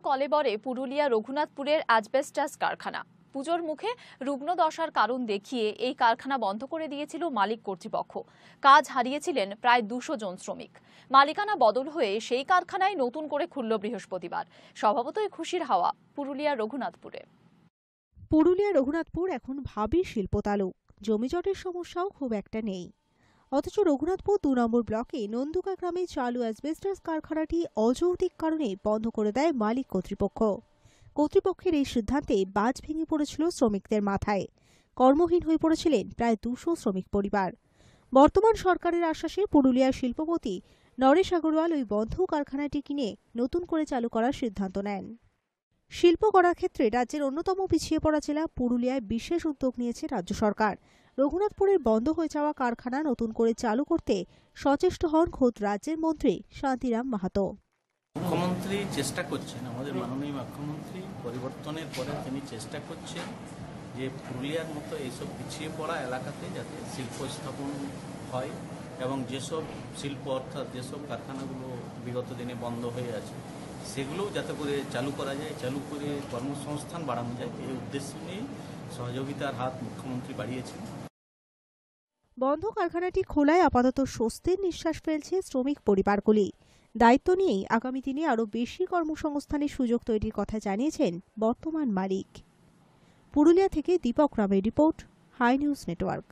কলেবরে Purulia রঘুনাথপুরের asbestos কারখানা। পুজোর মুখে রুগ্ন দশার কারণ দেখিয়ে এই কারখানা বন্ধ করে দিয়েছিল মালিক কর্তৃপক্ষ। কাজ হারিয়েছিলেন প্রায় 200 জন শ্রমিক। মালিকানা বদল হয়ে সেই কারখানায় নতুন করে খুলল বৃহস্পতিবার। স্বভাবতই খুশির হাওয়া পুরুলিয়ার রঘুনাথপুরে। পুরুলিয়ার রঘুনাথপুর এখন ভাবী শিল্পতালু, জমিজটের সমস্যাও খুব একটা নেই। অথচ রঘুনাথপুর 2 নম্বর ব্লকে নন্দুকা গ্রামে চালু অ্যাসবেস্টাস কারখানাটি অযৌক্তিক কারণে বন্ধ করে দেয় মালিক কর্তৃপক্ষ। কর্তৃপক্ষের এই সিদ্ধান্তে বাজ ভেঙে পড়েছিল শ্রমিকদের মাথায়। কর্মহীন হয়ে পড়েছিলেন প্রায় 200 শ্রমিক পরিবার। বর্তমান সরকারের আশ্বাসে পুরুলিয়ার শিল্পপতি নরেশ আগরওয়াল ওই বন্ধ কারখানাটি কিনে নতুন করে চালু করার সিদ্ধান্ত নেন। শিল্প করার ক্ষেত্রে রাজ্যের অন্যতম পিছিয়ে পড়া জেলা পুরুলিয়ায় বিশেষ উদ্যোগ নিয়েছে রাজ্য সরকার। রঘুনাথপুরের বন্ধ হয়ে যাওয়া কারখানা নতুন করে চালু করতে সচেষ্ট হন খোদ রাজ্যের মন্ত্রী শান্তিরাম মাহাতো। মুখ্যমন্ত্রী চেষ্টা করছেন, আমাদের মাননীয় মুখ্যমন্ত্রী পরিবর্তনের পরে তিনি চেষ্টা করছেন যে পুরুলিয়ার মতো এইসব পিছিয়ে পড়া এলাকাতে যাতে শিল্প স্থাপন হয় এবং যেসব শিল্প অর্থাৎ যেসব কারখানাগুলো বিগত দিনে বন্ধ হয়ে আছে সেগুলোও যাতে করে চালু করা যায়, চালু করে কর্মসংস্থান বাড়ানো যায়, এই উদ্দেশ্য নিয়ে সহযোগিতার হাত মুখ্যমন্ত্রী বাড়িয়েছেন। বন্ধ কারখানাটি খোলায় আপাতত স্বস্তির নিঃশ্বাস ফেলছে শ্রমিক পরিবারগুলি। দায়িত্ব নিয়েই আগামী দিনে আরও বেশি কর্মসংস্থানের সুযোগ তৈরির কথা জানিয়েছেন বর্তমান মালিক। পুরুলিয়া থেকে দীপক রামের রিপোর্ট, হাই নিউজ নেটওয়ার্ক।